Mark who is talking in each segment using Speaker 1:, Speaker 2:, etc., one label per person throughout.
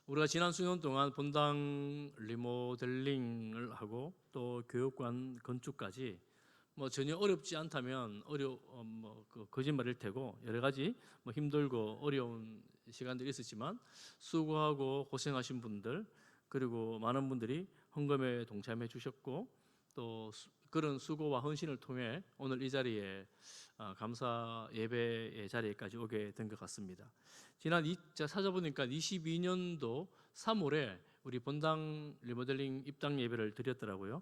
Speaker 1: 우리가 지난 수년 동안 본당 리모델링을 하고 또 교육관 건축까지 전혀 어렵지 않다면 거짓말일 테고 여러 가지 힘들고 어려운 시간들이 있었지만 수고하고 고생하신 분들 그리고 많은 분들이 헌금에 동참해 주셨고 또 그런 수고와 헌신을 통해 오늘 이 자리에 감사 예배의 자리에까지 오게 된 것 같습니다. 제가 찾아보니까 22년도 3월에 우리 본당 리모델링 입당 예배를 드렸더라고요.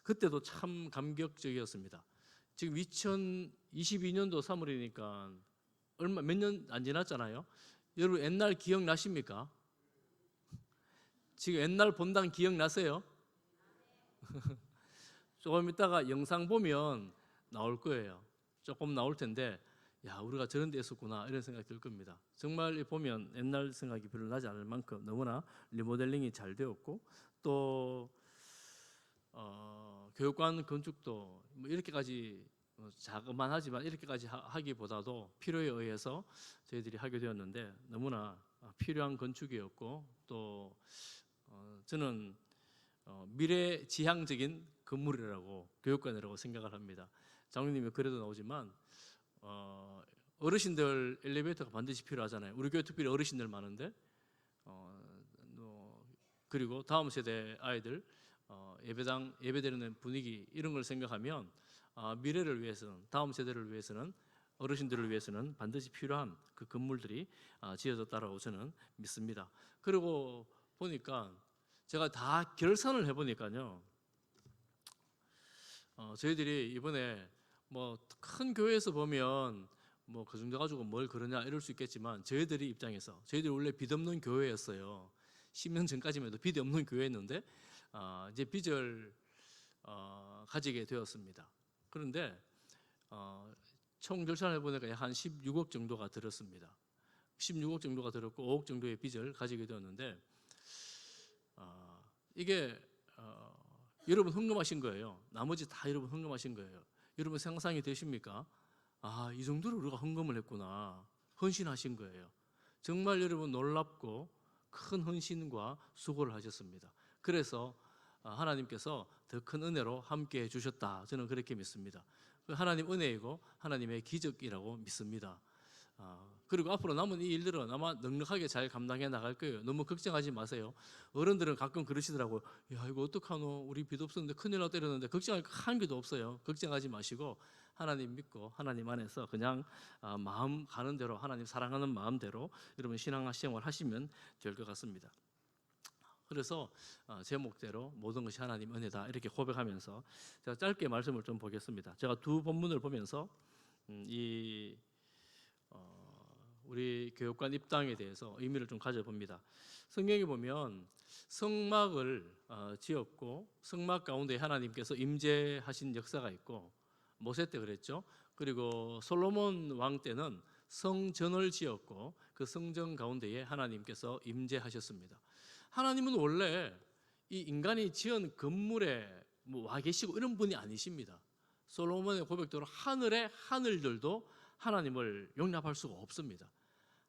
Speaker 1: 그때도 참 감격적이었습니다. 지금 2022년도 3월이니까 몇 년 안 지났잖아요. 여러분 옛날 기억나십니까? 지금 옛날 본당 기억나세요? 조금 있다가 영상 보면 나올 거예요. 조금 나올 텐데 야 우리가 저런 데 있었구나 이런 생각이 들 겁니다. 정말 보면 옛날 생각이 별로 나지 않을 만큼 너무나 리모델링이 잘 되었고 또 교육관 건축도 이렇게까지 자그만하지만 이렇게까지 하기보다도 필요에 의해서 저희들이 하게 되었는데 너무나 필요한 건축이었고 또 저는 미래지향적인 건물이라고 교육관이라고 생각을 합니다. 장로님이 그래도 나오지만 어르신들 엘리베이터가 반드시 필요하잖아요. 우리 교회 특별히 어르신들 많은데 그리고 다음 세대 아이들 예배당 예배드리는 분위기 이런 걸 생각하면 미래를 위해서는 다음 세대를 위해서는 어르신들을 위해서는 반드시 필요한 그 건물들이 지어졌다라고 저는 믿습니다. 그리고 보니까 제가 다 결산을 해보니까요. 저희들이 이번에 큰 교회에서 보면 그 정도 가지고 뭘 그러냐 이럴 수 있겠지만 저희들이 입장에서 저희들이 원래 빚 없는 교회였어요. 10년 전까지만 해도 빚이 없는 교회였는데 이제 빚을 가지게 되었습니다. 그런데 총 결산을 해보니까 한 16억 정도가 들었습니다. 16억 정도가 들었고 5억 정도의 빚을 가지게 되었는데 이게 여러분 헌금하신 거예요. 나머지 다 여러분 헌금하신 거예요. 여러분 상상이 되십니까? 이 정도로 우리가 헌금을 했구나. 헌신하신 거예요. 정말 여러분 놀랍고 큰 헌신과 수고를 하셨습니다. 그래서 하나님께서 더 큰 은혜로 함께 해주셨다. 저는 그렇게 믿습니다. 하나님 은혜이고 하나님의 기적이라고 믿습니다. 그리고 앞으로 남은 이 일들은 아마 넉넉하게 잘 감당해 나갈 거예요. 너무 걱정하지 마세요. 어른들은 가끔 그러시더라고요. 야 이거 어떡하노? 우리 빚 없었는데 큰일 났다 이러는데 걱정할 한 개도 없어요. 걱정하지 마시고 하나님 믿고 하나님 안에서 그냥 마음 가는 대로 하나님 사랑하는 마음대로 여러분 신앙생활 하시면 될 것 같습니다. 그래서 제목대로 모든 것이 하나님 은혜다 이렇게 고백하면서 제가 짧게 말씀을 좀 보겠습니다. 제가 두 본문을 보면서 우리 교육관 입당에 대해서 의미를 좀 가져봅니다. 성경에 보면 성막을 지었고 성막 가운데 하나님께서 임재하신 역사가 있고 모세 때 그랬죠. 그리고 솔로몬 왕 때는 성전을 지었고 그 성전 가운데에 하나님께서 임재하셨습니다. 하나님은 원래 이 인간이 지은 건물에 와 계시고 이런 분이 아니십니다. 솔로몬의 고백대로 하늘의 하늘들도 하나님을 용납할 수가 없습니다.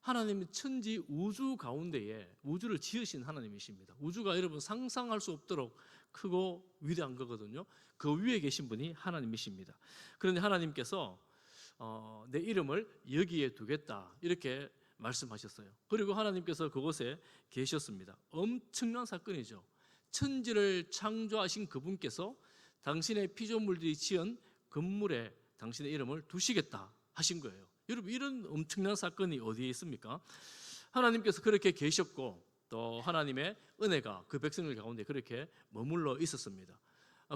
Speaker 1: 하나님은 천지 우주 가운데에 우주를 지으신 하나님이십니다. 우주가 여러분 상상할 수 없도록 크고 위대한 거거든요. 그 위에 계신 분이 하나님이십니다. 그런데 하나님께서 내 이름을 여기에 두겠다 이렇게 말씀하셨어요. 그리고 하나님께서 그곳에 계셨습니다. 엄청난 사건이죠. 천지를 창조하신 그분께서 당신의 피조물들이 지은 건물에 당신의 이름을 두시겠다 하신 거예요. 여러분 이런 엄청난 사건이 어디에 있습니까? 하나님께서 그렇게 계셨고 또 하나님의 은혜가 그 백성들 가운데 그렇게 머물러 있었습니다.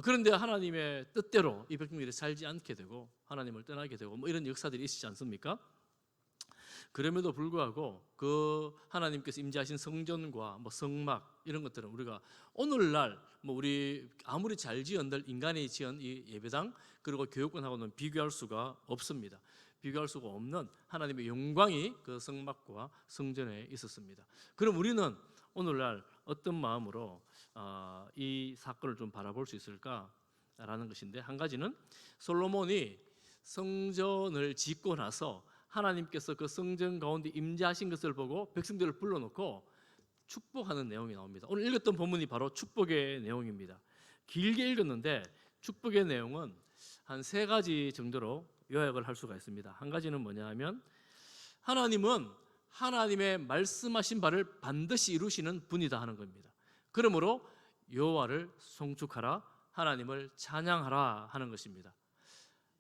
Speaker 1: 그런데 하나님의 뜻대로 이 백성들이 살지 않게 되고 하나님을 떠나게 되고 이런 역사들이 있지 않습니까? 그럼에도 불구하고 그 하나님께서 임재하신 성전과 성막 이런 것들은 우리가 오늘날 우리 아무리 잘 지은들 인간이 지은 이 예배당 그리고 교육관하고는 비교할 수가 없습니다. 비교할 수가 없는 하나님의 영광이 그 성막과 성전에 있었습니다. 그럼 우리는 오늘날 어떤 마음으로 이 사건을 좀 바라볼 수 있을까라는 것인데 한 가지는 솔로몬이 성전을 짓고 나서 하나님께서 그 성전 가운데 임재하신 것을 보고 백성들을 불러놓고 축복하는 내용이 나옵니다. 오늘 읽었던 본문이 바로 축복의 내용입니다. 길게 읽었는데 축복의 내용은 한 3가지 정도로 요약을 할 수가 있습니다. 한 가지는 뭐냐 하면 하나님은 하나님의 말씀하신 바를 반드시 이루시는 분이다 하는 겁니다. 그러므로 여호와를 송축하라, 하나님을 찬양하라 하는 것입니다.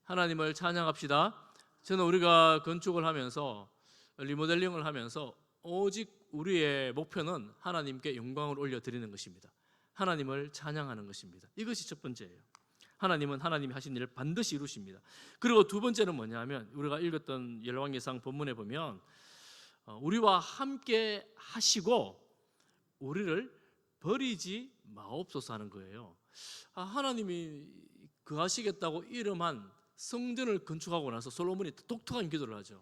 Speaker 1: 하나님을 찬양합시다. 저는 우리가 건축을 하면서 리모델링을 하면서 오직 우리의 목표는 하나님께 영광을 올려드리는 것입니다. 하나님을 찬양하는 것입니다. 이것이 첫 번째예요. 하나님은 하나님이 하신 일을 반드시 이루십니다. 그리고 두 번째는 뭐냐 하면 우리가 읽었던 열왕기상 본문에 보면 우리와 함께 하시고 우리를 버리지 마옵소서 하는 거예요. 하나님이 거하시겠다고 이름한 성전을 건축하고 나서 솔로몬이 독특한 기도를 하죠.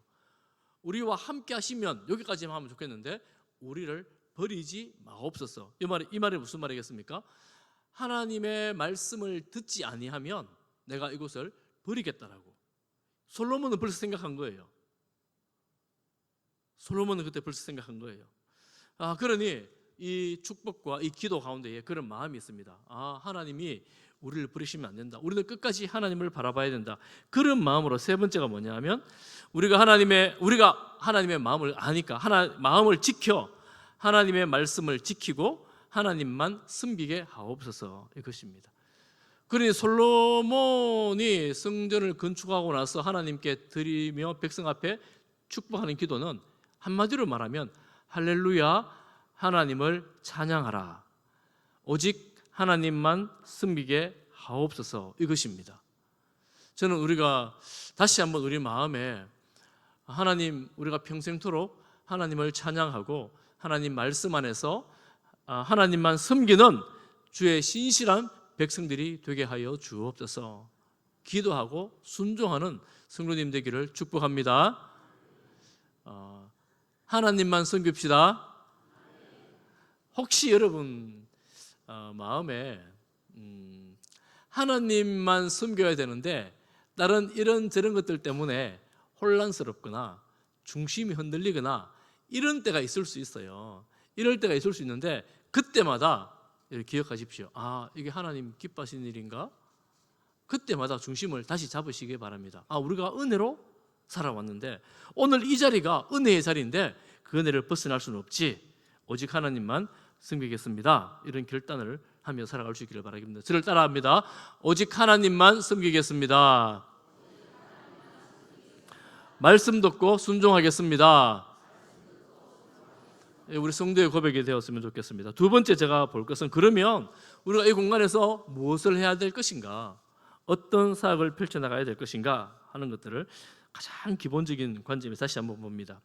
Speaker 1: 우리와 함께 하시면, 여기까지만 하면 좋겠는데 우리를 버리지 마옵소서. 이 말이 무슨 말이겠습니까? 하나님의 말씀을 듣지 아니하면 내가 이곳을 버리겠다라고 솔로몬은 벌써 생각한 거예요. 솔로몬은 그때 벌써 생각한 거예요. 그러니 이 축복과 이 기도 가운데에 그런 마음이 있습니다. 하나님이 우리를 버리시면 안 된다. 우리는 끝까지 하나님을 바라봐야 된다. 그런 마음으로 세 번째가 뭐냐 하면 우리가 하나님의 마음을 아니까 마음을 지켜 하나님의 말씀을 지키고 하나님만 섬기게 하옵소서, 이것입니다. 그러니 솔로몬이 성전을 건축하고 나서 하나님께 드리며 백성 앞에 축복하는 기도는 한마디로 말하면 할렐루야, 하나님을 찬양하라, 오직 하나님만 섬기게 하옵소서, 이것입니다. 저는 우리가 다시 한번 우리 마음에 하나님, 우리가 평생토록 하나님을 찬양하고 하나님 말씀 안에서 하나님만 섬기는 주의 신실한 백성들이 되게 하여 주옵소서. 기도하고 순종하는 성도님 되기를 축복합니다. 하나님만 섬깁시다. 혹시 여러분 마음에 하나님만 섬겨야 되는데 다른 이런저런 것들 때문에 혼란스럽거나 중심이 흔들리거나 이런 때가 있을 수 있어요. 이럴 때가 있을 수 있는데 그때마다 기억하십시오. 이게 하나님 기뻐하시는 일인가? 그때마다 중심을 다시 잡으시기 바랍니다. 우리가 은혜로 살아왔는데 오늘 이 자리가 은혜의 자리인데 그 은혜를 벗어날 수는 없지. 오직 하나님만 섬기겠습니다. 이런 결단을 하며 살아갈 수 있기를 바라겠습니다. 저를 따라합니다. 오직 하나님만 섬기겠습니다. 말씀 듣고 순종하겠습니다. 우리 성도의 고백이 되었으면 좋겠습니다. 두 번째 제가 볼 것은 그러면 우리가 이 공간에서 무엇을 해야 될 것인가, 어떤 사역을 펼쳐나가야 될 것인가 하는 것들을 가장 기본적인 관점에서 다시 한번 봅니다.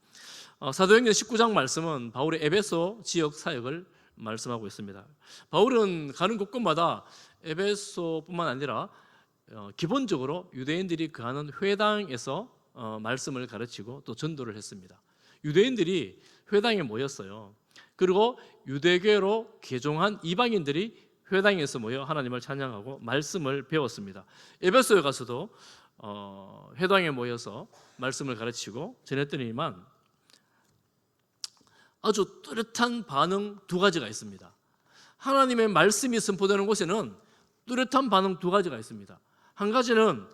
Speaker 1: 사도행전 19장 말씀은 바울의 에베소 지역 사역을 말씀하고 있습니다. 바울은 가는 곳곳마다 에베소뿐만 아니라 기본적으로 유대인들이 거하는 회당에서 말씀을 가르치고 또 전도를 했습니다. 유대인들이 회당에 모였어요. 그리고 유대교로 개종한 이방인들이 회당에서 모여 하나님을 찬양하고 말씀을 배웠습니다. 에베소에 가서도 회당에 모여서 말씀을 가르치고 전했더니만 아주 뚜렷한 반응 두 가지가 있습니다. 하나님의 말씀이 선포되는 곳에는 뚜렷한 반응 두 가지가 있습니다. 한 가지는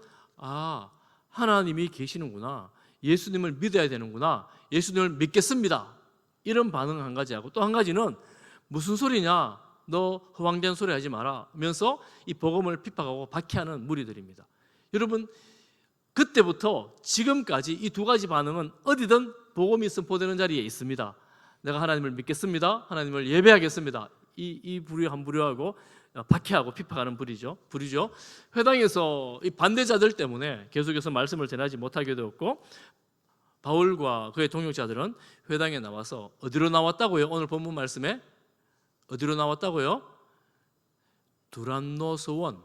Speaker 1: 하나님이 계시는구나, 예수님을 믿어야 되는구나, 예수님을 믿겠습니다, 이런 반응 한 가지하고, 또 한 가지는 무슨 소리냐, 너 허황된 소리 하지 마라 하면서 이 복음을 핍박하고 박해하는 무리들입니다. 여러분, 그때부터 지금까지 이 두 가지 반응은 어디든 복음이 선포되는 자리에 있습니다. 내가 하나님을 믿겠습니다, 하나님을 예배하겠습니다, 이 부류 한 부류하고 박해하고 핍박하는 부류죠. 회당에서 이 반대자들 때문에 계속해서 말씀을 전하지 못하게 되었고, 바울과 그의 동역자들은 회당에 나와서 어디로 나왔다고요? 오늘 본문 말씀에 어디로 나왔다고요? 두란노 서원,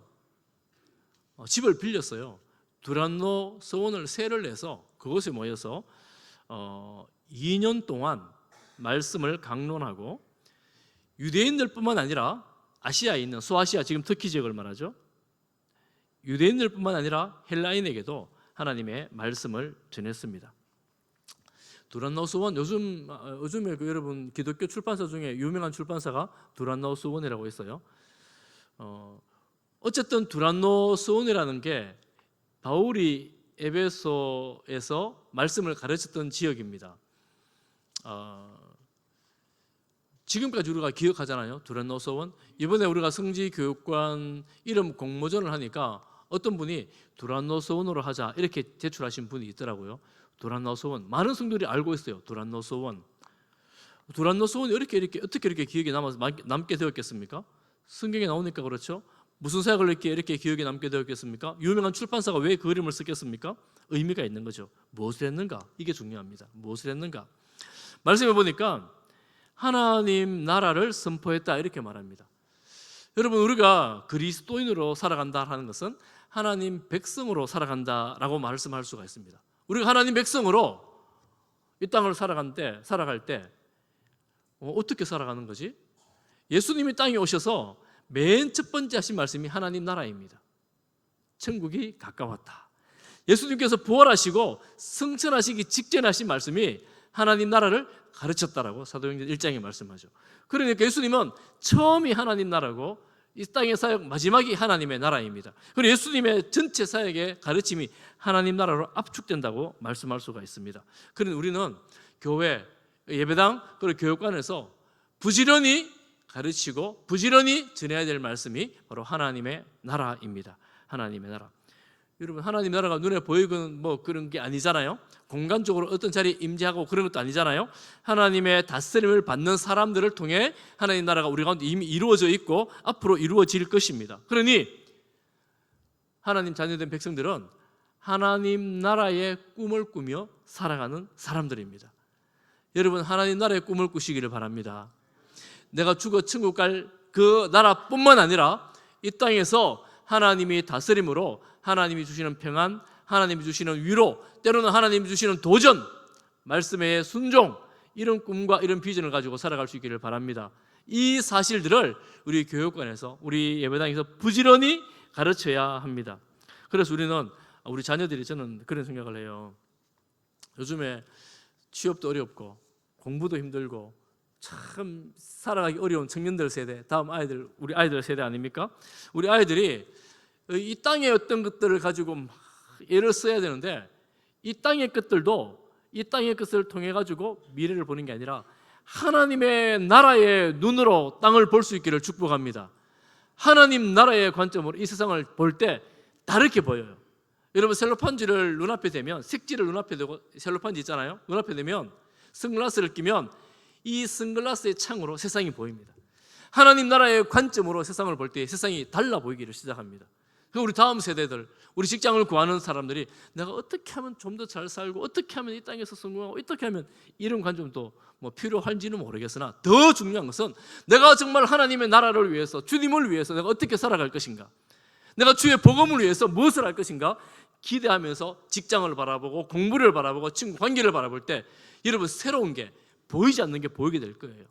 Speaker 1: 집을 빌렸어요. 두란노 서원을 세를 내서 그곳에 모여서 2년 동안 말씀을 강론하고, 유대인들뿐만 아니라 아시아에 있는 소아시아, 지금 터키 지역을 말하죠, 유대인들뿐만 아니라 헬라인에게도 하나님의 말씀을 전했습니다. 두란노스원, 요즘에 여러분 기독교 출판사 중에 유명한 출판사가 두란노스원이라고 있어요. 어쨌든 두란노스원이라는 게 바울이 에베소에서 말씀을 가르쳤던 지역입니다. 지금까지 우리가 기억하잖아요. 두란노스원. 이번에 우리가 성지교육관 이름 공모전을 하니까 어떤 분이 두란노스원으로 하자 이렇게 제출하신 분이 있더라고요. 두란노스원, 많은 성도들이 알고 있어요. 두란노스원이 어떻게 이렇게 기억에 남게 되었겠습니까? 성경에 나오니까 그렇죠. 무슨 사역을 이렇게 기억에 남게 되었겠습니까? 유명한 출판사가 왜 그 이름을 썼겠습니까? 의미가 있는 거죠. 무엇을 했는가? 이게 중요합니다. 무엇을 했는가? 말씀해 보니까 하나님 나라를 선포했다 이렇게 말합니다. 여러분, 우리가 그리스도인으로 살아간다 하는 것은 하나님 백성으로 살아간다라고 말씀할 수가 있습니다. 우리가 하나님 백성으로 이 땅을 살아갈 때 어떻게 살아가는 거지? 예수님이 땅에 오셔서 맨 첫 번째 하신 말씀이 하나님 나라입니다. 천국이 가까웠다. 예수님께서 부활하시고 승천하시기 직전에 하신 말씀이 하나님 나라를 가르쳤다라고 사도행전 1장에 말씀하죠. 그러니까 예수님은 처음이 하나님 나라고 이 땅의 사역 마지막이 하나님의 나라입니다. 그리고 예수님의 전체 사역의 가르침이 하나님 나라로 압축된다고 말씀할 수가 있습니다. 그러니 우리는 교회, 예배당, 그리고 교육관에서 부지런히 가르치고 부지런히 전해야 될 말씀이 바로 하나님의 나라입니다. 하나님의 나라. 여러분, 하나님 나라가 눈에 보이는 뭐 그런 게 아니잖아요. 공간적으로 어떤 자리에 임재하고 그런 것도 아니잖아요. 하나님의 다스림을 받는 사람들을 통해 하나님 나라가 우리 가운데 이미 이루어져 있고 앞으로 이루어질 것입니다. 그러니 하나님 자녀된 백성들은 하나님 나라의 꿈을 꾸며 살아가는 사람들입니다. 여러분, 하나님 나라의 꿈을 꾸시기를 바랍니다. 내가 죽어 천국 갈 그 나라뿐만 아니라 이 땅에서 하나님이 다스림으로 하나님이 주시는 평안, 하나님이 주시는 위로, 때로는 하나님이 주시는 도전, 말씀의 순종, 이런 꿈과 이런 비전을 가지고 살아갈 수 있기를 바랍니다. 이 사실들을 우리 교육관에서, 우리 예배당에서 부지런히 가르쳐야 합니다. 그래서 우리 자녀들이, 저는 그런 생각을 해요. 요즘에 취업도 어렵고 공부도 힘들고 참 살아가기 어려운 청년들 세대, 다음 우리 아이들 세대 아닙니까? 우리 아이들이 이 땅의 어떤 것들을 가지고 애를 써야 되는데 이 땅의 것들도 이 땅의 것을 통해 가지고 미래를 보는 게 아니라 하나님의 나라의 눈으로 땅을 볼 수 있기를 축복합니다. 하나님 나라의 관점으로 이 세상을 볼 때 다르게 보여요. 여러분, 셀로판지를 눈앞에 대면, 색지를 눈앞에 대고, 셀로판지 있잖아요. 눈앞에 대면 선글라스를 끼면 이 선글라스의 창으로 세상이 보입니다. 하나님 나라의 관점으로 세상을 볼 때 세상이 달라 보이기를 시작합니다. 우리 다음 세대들, 우리 직장을 구하는 사람들이 내가 어떻게 하면 좀 더 잘 살고 어떻게 하면 이 땅에서 성공하고 어떻게 하면, 이런 관점도 뭐 필요할지는 모르겠으나 더 중요한 것은 내가 정말 하나님의 나라를 위해서, 주님을 위해서 내가 어떻게 살아갈 것인가, 내가 주의 복음을 위해서 무엇을 할 것인가 기대하면서 직장을 바라보고 공부를 바라보고 친구 관계를 바라볼 때 여러분, 새로운 게, 보이지 않는 게 보이게 될 거예요.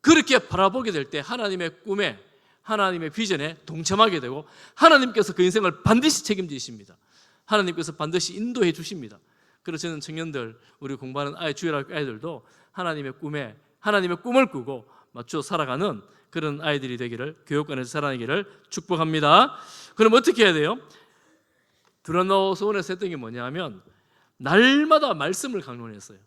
Speaker 1: 그렇게 바라보게 될 때 하나님의 꿈에, 하나님의 비전에 동참하게 되고 하나님께서 그 인생을 반드시 책임지십니다. 하나님께서 반드시 인도해 주십니다. 그래서 저는 청년들, 우리 공부하는 주일학교 아이들도 하나님의 꿈을 꾸고 맞춰 살아가는 그런 아이들이 되기를, 교육관에서 살아가기를 축복합니다. 그럼 어떻게 해야 돼요? 두란노스원에서 했던 게 뭐냐면 날마다 말씀을 강론했어요.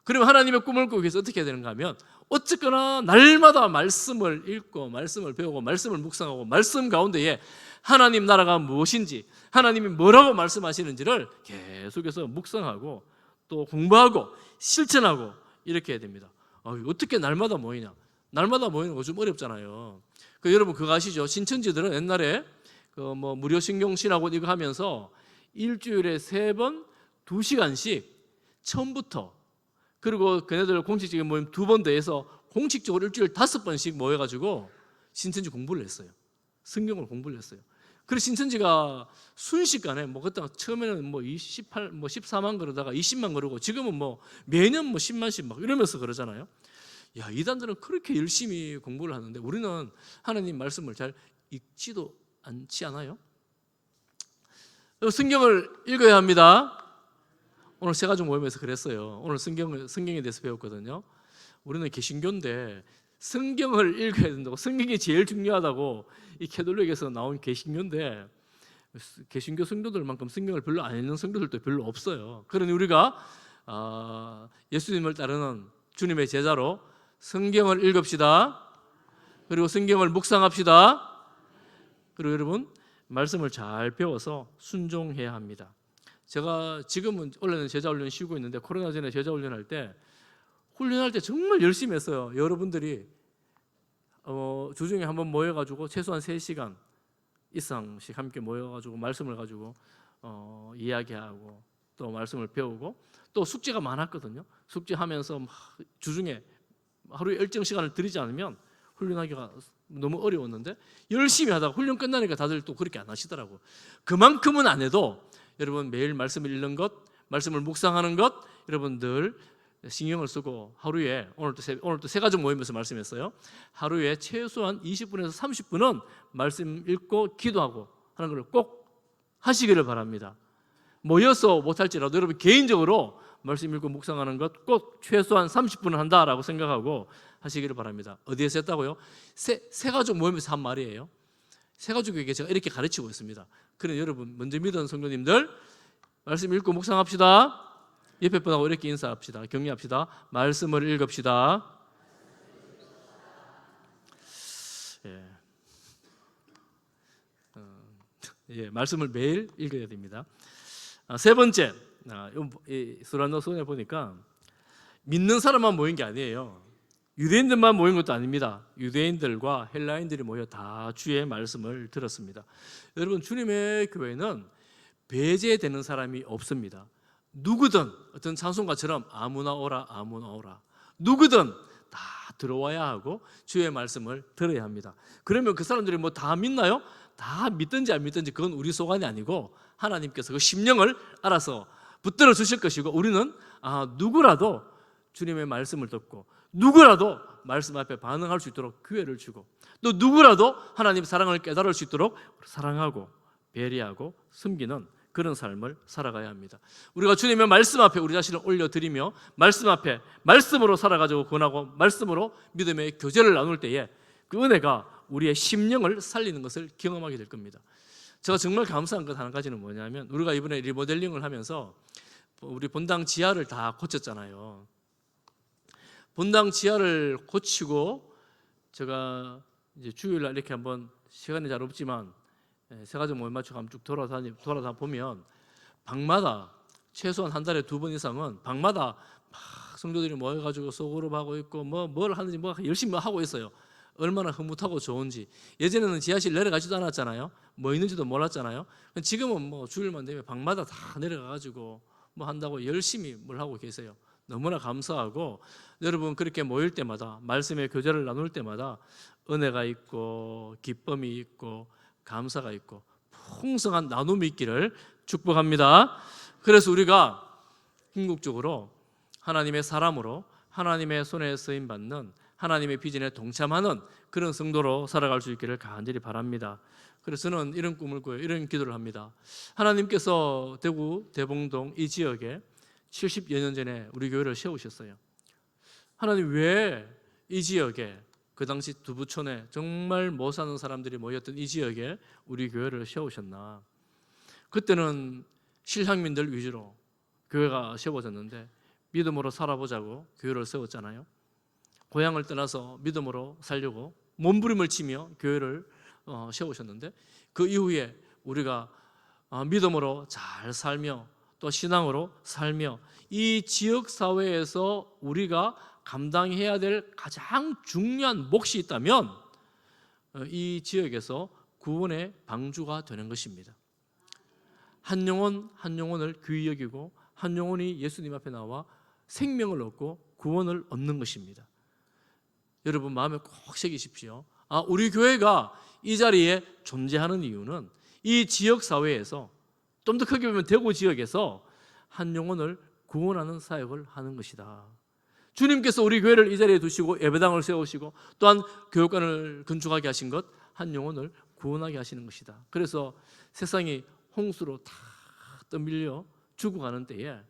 Speaker 1: 그러면 하나님의 꿈을 꾸기 위해서 어떻게 해야 되는가 하면 어쨌거나 날마다 말씀을 읽고 말씀을 배우고 말씀을 묵상하고 말씀 가운데에 하나님 나라가 무엇인지, 하나님이 뭐라고 말씀하시는지를 계속해서 묵상하고 또 공부하고 실천하고 이렇게 해야 됩니다. 어떻게 날마다 모이냐? 날마다 모이는 거 좀 어렵잖아요. 여러분 그거 아시죠? 신천지들은 옛날에 무료 신경신하고 이거 하면서 일주일에 3번 2시간씩 처음부터, 그리고 그네들 공식적인 모임 2번 더해서 공식적으로 일주일 5번씩 모여가지고 신천지 공부를 했어요. 성경을 공부를 했어요. 그래서 신천지가 순식간에 그때 처음에는 14만 그러다가 20만 그러고 지금은 매년 10만씩 막 이러면서 그러잖아요. 야, 이단들은 그렇게 열심히 공부를 하는데 우리는 하나님 말씀을 잘 읽지도 않지 않아요? 성경을 읽어야 합니다. 오늘 새가족 모임에서 그랬어요. 오늘 성경에 대해서 배웠거든요. 우리는 개신교인데 성경을 읽어야 된다고, 성경이 제일 중요하다고 이 캐톨릭에서 나온 개신교인데, 개신교 성도들만큼 성경을 별로 안 읽는 성도들도 별로 없어요. 그러니 우리가 예수님을 따르는 주님의 제자로 성경을 읽읍시다. 그리고 성경을 묵상합시다. 그리고 여러분, 말씀을 잘 배워서 순종해야 합니다. 제가 지금은 원래는 제자 훈련 쉬고 있는데, 코로나 전에 제자 훈련할 때 정말 열심히 했어요. 여러분들이 주중에 한번 모여가지고 최소한 3시간 이상씩 함께 모여가지고 말씀을 가지고 이야기하고 또 말씀을 배우고, 또 숙제가 많았거든요. 숙제하면서 주중에 하루에 일정 시간을 들이지 않으면 훈련하기가 너무 어려웠는데, 열심히 하다가 훈련 끝나니까 다들 또 그렇게 안 하시더라고. 그만큼은 안 해도 여러분 매일 말씀을 읽는 것, 말씀을 묵상하는 것, 여러분들 신경을 쓰고 하루에, 오늘도 새가족 모임에서 말씀했어요. 하루에 최소한 20분에서 30분은 말씀 읽고 기도하고 하는 걸 꼭 하시기를 바랍니다. 모여서 못할지라도 여러분 개인적으로 말씀 읽고 묵상하는 것 꼭 최소한 30분은 한다라고 생각하고 하시기를 바랍니다. 어디에서 했다고요? 새가족 모임에서 한 말이에요. 새가족에게 제가 이렇게 가르치고 있습니다. 그래, 여러분 먼저 믿은 성도님들 말씀 읽고 묵상합시다. 옆에 분하고 이렇게 인사합시다. 격려합시다. 말씀을 읽읍시다. 말씀을 매일 읽어야 됩니다. 세 번째, 수란노 손에 보니까 믿는 사람만 모인 게 아니에요. 유대인들만 모인 것도 아닙니다. 유대인들과 헬라인들이 모여 다 주의 말씀을 들었습니다. 여러분, 주님의 교회는 배제되는 사람이 없습니다. 누구든 어떤 찬송가처럼 아무나 오라, 아무나 오라. 누구든 다 들어와야 하고 주의 말씀을 들어야 합니다. 그러면 그 사람들이 뭐 다 믿나요? 다 믿든지 안 믿든지 그건 우리 소관이 아니고 하나님께서 그 심령을 알아서 붙들어 주실 것이고, 우리는 누구라도 주님의 말씀을 듣고 누구라도 말씀 앞에 반응할 수 있도록 기회를 주고, 또 누구라도 하나님의 사랑을 깨달을 수 있도록 사랑하고 배려하고 섬기는 그런 삶을 살아가야 합니다. 우리가 주님의 말씀 앞에 우리 자신을 올려드리며 말씀 앞에 말씀으로 살아가지고 권하고 말씀으로 믿음의 교제를 나눌 때에 그 은혜가 우리의 심령을 살리는 것을 경험하게 될 겁니다. 제가 정말 감사한 것 한 가지는 뭐냐면, 우리가 이번에 리모델링을 하면서 우리 본당 지하를 다 고쳤잖아요. 본당 지하를 고치고 제가 이제 주일날 이렇게 한번 시간이 잘 없지만 새가족 모임 맞춰 한번 쭉 돌아다 보면 방마다 최소한 한 달에 2번 이상은 방마다 막 성도들이 모여가지고 소그룹하고 있고 뭘 하는지 열심히 하고 있어요. 얼마나 흐뭇하고 좋은지. 예전에는 지하실 내려가지도 않았잖아요. 뭐 있는지도 몰랐잖아요. 지금은 뭐 주일만 되면 방마다 다 내려가가지고 뭐 한다고 열심히 뭘 하고 계세요. 너무나 감사하고, 여러분 그렇게 모일 때마다 말씀의 교제를 나눌 때마다 은혜가 있고 기쁨이 있고 감사가 있고 풍성한 나눔이 있기를 축복합니다. 그래서 우리가 궁극적으로 하나님의 사람으로 하나님의 손에 쓰임 받는 하나님의 비전에 동참하는 그런 성도로 살아갈 수 있기를 간절히 바랍니다. 그래서 저는 이런 꿈을 꾸요. 이런 기도를 합니다. 하나님께서 대구 대봉동 이 지역에 70여 년 전에 우리 교회를 세우셨어요. 하나님 왜 이 지역에, 그 당시 두부촌에 정말 못 사는 사람들이 모였던 이 지역에 우리 교회를 세우셨나. 그때는 실향민들 위주로 교회가 세워졌는데 믿음으로 살아보자고 교회를 세웠잖아요. 고향을 떠나서 믿음으로 살려고 몸부림을 치며 교회를 세우셨는데, 그 이후에 우리가 믿음으로 잘 살며 또 신앙으로 살며 이 지역 사회에서 우리가 감당해야 될 가장 중요한 몫이 있다면 이 지역에서 구원의 방주가 되는 것입니다. 한 영혼 한 영혼을 귀히 여기고 한 영혼이 예수님 앞에 나와 생명을 얻고 구원을 얻는 것입니다. 여러분 마음에 꼭 새기십시오. 우리 교회가 이 자리에 존재하는 이유는 이 지역 사회에서, 좀 더 크게 보면 대구 지역에서 한 영혼을 구원하는 사역을 하는 것이다. 주님께서 우리 교회를 이 자리에 두시고 예배당을 세우시고 또한 교육관을 건축하게 하신 것, 한 영혼을 구원하게 하시는 것이다. 그래서 세상이 홍수로 다 떠밀려 죽어가는 때에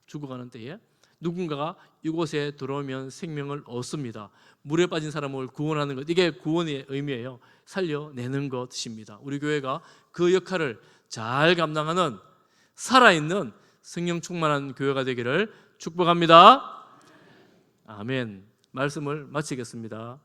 Speaker 1: 죽어가는 때에 누군가가 이곳에 들어오면 생명을 얻습니다. 물에 빠진 사람을 구원하는 것, 이게 구원의 의미예요. 살려내는 것입니다. 우리 교회가 그 역할을 잘 감당하는 살아있는 성령 충만한 교회가 되기를 축복합니다. 아멘. 말씀을 마치겠습니다.